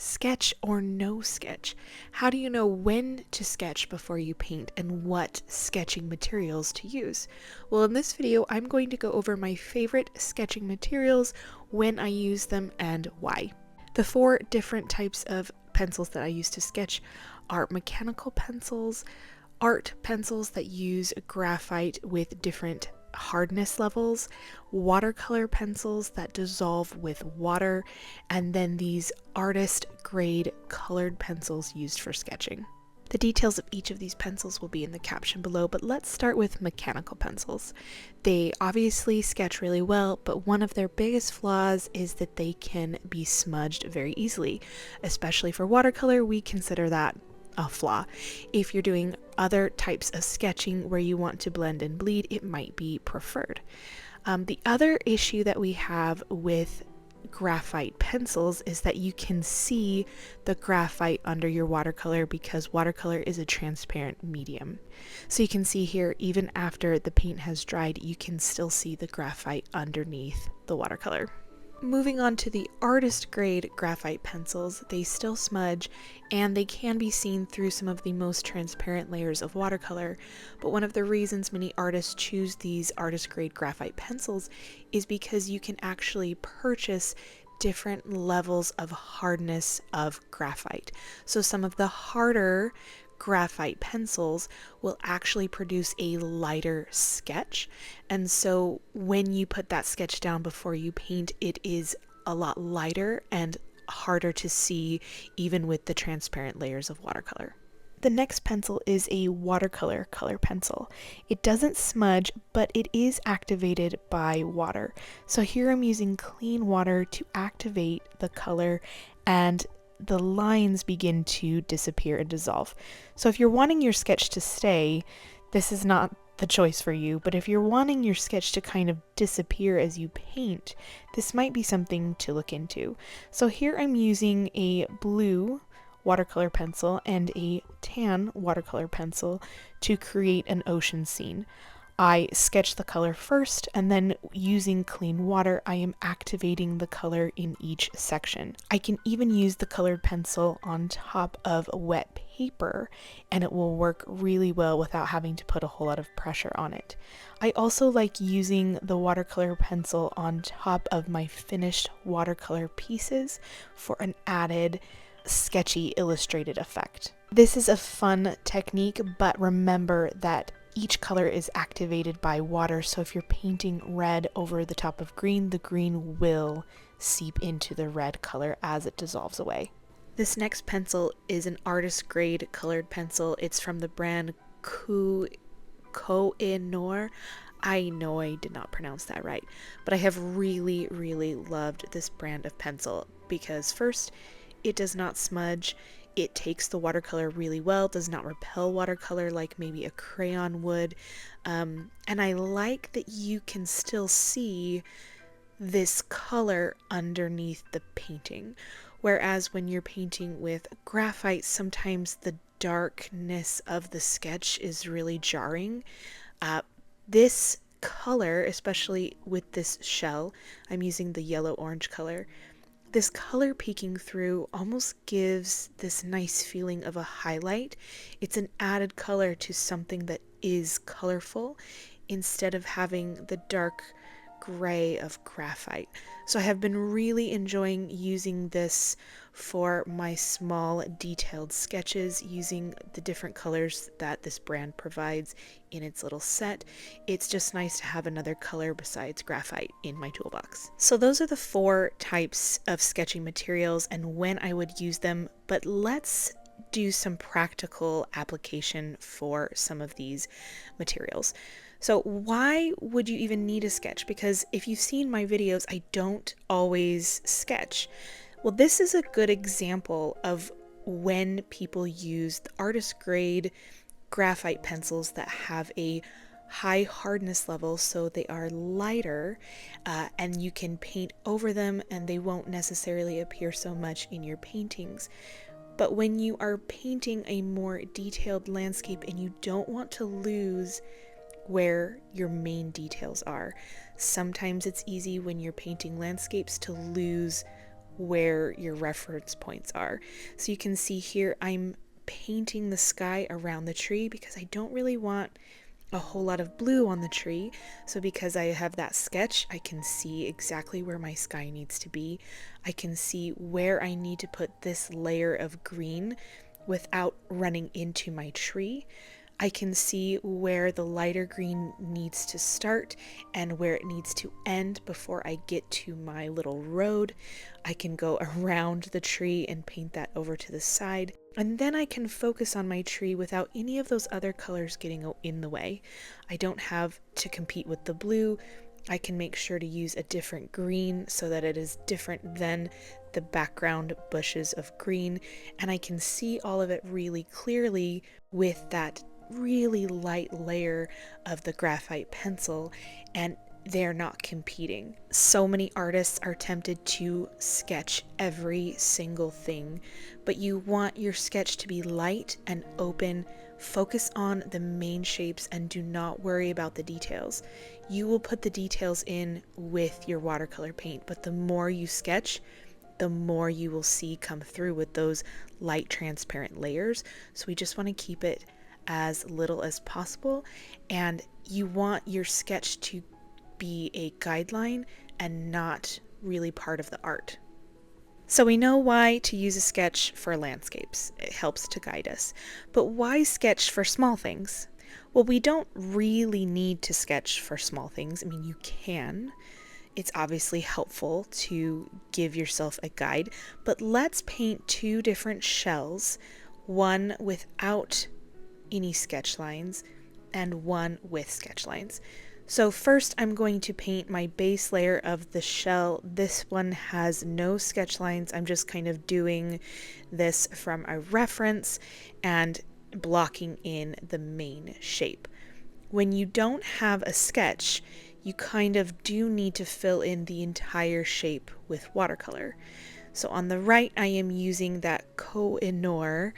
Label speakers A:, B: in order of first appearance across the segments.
A: Sketch or no sketch? How do you know when to sketch before you paint and what sketching materials to use? Well, in this video, I'm going to go over my favorite sketching materials, when I use them, and why. The four different types of pencils that I use to sketch are mechanical pencils, art pencils that use graphite with different hardness levels, watercolor pencils that dissolve with water, and then these artist grade colored pencils used for sketching. The details of each of these pencils will be in the caption below, but let's start with mechanical pencils. They obviously sketch really well, but one of their biggest flaws is that they can be smudged very easily. Especially for watercolor, we consider that a flaw. If you're doing other types of sketching where you want to blend and bleed, it might be preferred. The other issue that we have with graphite pencils is that you can see the graphite under your watercolor because watercolor is a transparent medium. So you can see here, even after the paint has dried, you can still see the graphite underneath the watercolor. Moving on to the artist grade graphite pencils, they still smudge and they can be seen through some of the most transparent layers of watercolor, but one of the reasons many artists choose these artist grade graphite pencils is because you can actually purchase different levels of hardness of graphite. So some of the harder graphite pencils will actually produce a lighter sketch, and so when you put that sketch down before you paint, it is a lot lighter and harder to see even with the transparent layers of watercolor. The next pencil is a watercolor color pencil. It doesn't smudge, but it is activated by water. So here I'm using clean water to activate the color, and the lines begin to disappear and dissolve. So if you're wanting your sketch to stay, this is not the choice for you, but if you're wanting your sketch to kind of disappear as you paint, this might be something to look into. So here I'm using a blue watercolor pencil and a tan watercolor pencil to create an ocean scene. I sketch the color first, and then using clean water, I am activating the color in each section. I can even use the colored pencil on top of wet paper, and it will work really well without having to put a whole lot of pressure on it. I also like using the watercolor pencil on top of my finished watercolor pieces for an added sketchy illustrated effect. This is a fun technique, but remember that each color is activated by water, so if you're painting red over the top of green, the green will seep into the red color as it dissolves away. This next pencil is an artist grade colored pencil. It's from the brand Koh-i-Noor. I know I did not pronounce that right, but I have really loved this brand of pencil because first, it does not smudge. It takes the watercolor really well, does not repel watercolor like maybe a crayon would. And I like that you can still see this color underneath the painting. Whereas when you're painting with graphite, sometimes the darkness of the sketch is really jarring. This color, especially with this shell, I'm using the yellow-orange color. This color peeking through almost gives this nice feeling of a highlight. It's an added color to something that is colorful instead of having the dark gray of graphite. So I have been really enjoying using this for my small detailed sketches using the different colors that this brand provides in its little set. It's just nice to have another color besides graphite in my toolbox. So those are the four types of sketching materials and when I would use them, but let's do some practical application for some of these materials. So why would you even need a sketch? Because if you've seen my videos, I don't always sketch. Well, this is a good example of when people use the artist grade graphite pencils that have a high hardness level, so they are lighter and you can paint over them and they won't necessarily appear so much in your paintings. But when you are painting a more detailed landscape and you don't want to lose where your main details are, sometimes it's easy when you're painting landscapes to lose where your reference points are. So you can see here I'm painting the sky around the tree because I don't really want a whole lot of blue on the tree. So because I have that sketch, I can see exactly where my sky needs to be. I can see where I need to put this layer of green without running into my tree. I can see where the lighter green needs to start and where it needs to end before I get to my little road. I can go around the tree and paint that over to the side. And then I can focus on my tree without any of those other colors getting in the way. I don't have to compete with the blue. I can make sure to use a different green so that it is different than the background bushes of green. And I can see all of it really clearly with that really light layer of the graphite pencil, and they're not competing. So many artists are tempted to sketch every single thing, but you want your sketch to be light and open. Focus on the main shapes and do not worry about the details. You will put the details in with your watercolor paint, but the more you sketch, the more you will see come through with those light transparent layers. So we just want to keep it as little as possible, and you want your sketch to be a guideline and not really part of the art. So we know why to use a sketch for landscapes. It helps to guide us. But why sketch for small things? Well, we don't really need to sketch for small things. I mean, you can. It's obviously helpful to give yourself a guide, but let's paint two different shells, one without any sketch lines and one with sketch lines. So first I'm going to paint my base layer of the shell. This one has no sketch lines. I'm just kind of doing this from a reference and blocking in the main shape. When you don't have a sketch, you kind of do need to fill in the entire shape with watercolor. So on the right, I am using that Koh-i-Noor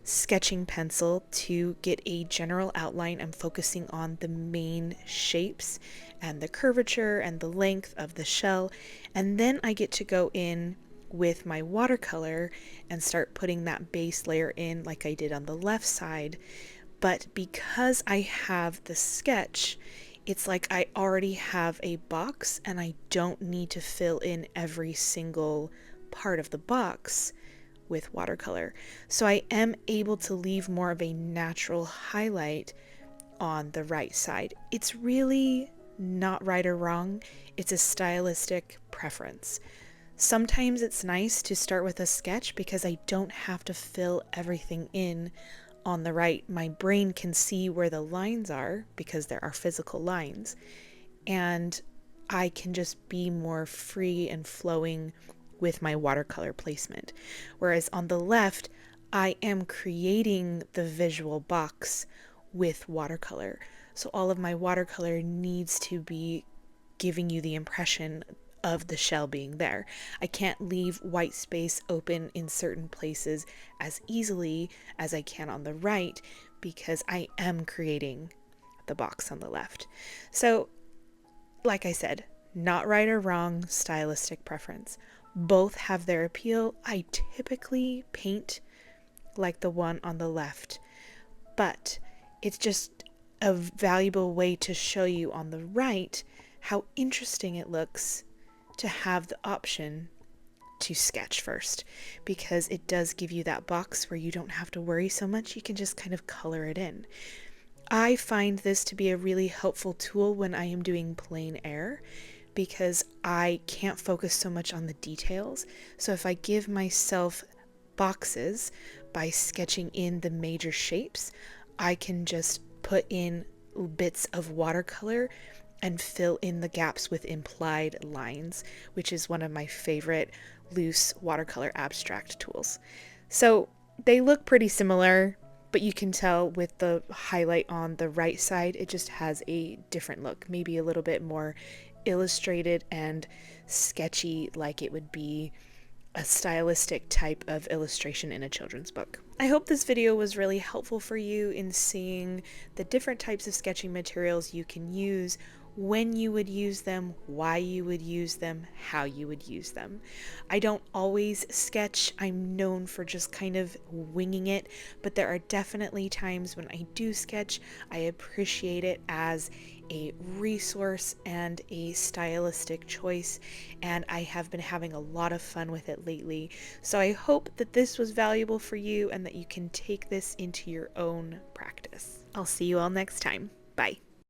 A: sketching pencil to get a general outline. I'm focusing on the main shapes and the curvature and the length of the shell, and then I get to go in with my watercolor and start putting that base layer in like I did on the left side. But because I have the sketch, it's like I already have a box and I don't need to fill in every single part of the box with watercolor. So I am able to leave more of a natural highlight on the right side. It's really not right or wrong. It's a stylistic preference. Sometimes it's nice to start with a sketch because I don't have to fill everything in on the right. My brain can see where the lines are because there are physical lines, and I can just be more free and flowing with my watercolor placement. Whereas on the left, I am creating the visual box with watercolor. So all of my watercolor needs to be giving you the impression of the shell being there. I can't leave white space open in certain places as easily as I can on the right because I am creating the box on the left. So, like I said, not right or wrong, stylistic preference. Both have their appeal. I typically paint like the one on the left, but it's just a valuable way to show you on the right how interesting it looks to have the option to sketch first, because it does give you that box where you don't have to worry so much. You can just kind of color it in. I find this to be a really helpful tool when I am doing plein air, because I can't focus so much on the details. So if I give myself boxes by sketching in the major shapes, I can just put in bits of watercolor and fill in the gaps with implied lines, which is one of my favorite loose watercolor abstract tools. So they look pretty similar, but you can tell with the highlight on the right side, it just has a different look, maybe a little bit more illustrated and sketchy, like it would be a stylistic type of illustration in a children's book. I hope this video was really helpful for you in seeing the different types of sketching materials you can use when you would use them, why you would use them, how you would use them. I don't always sketch. I'm known for just kind of winging it, but there are definitely times when I do sketch. I appreciate it as a resource and a stylistic choice, and I have been having a lot of fun with it lately. So I hope that this was valuable for you and that you can take this into your own practice. I'll see you all next time. Bye.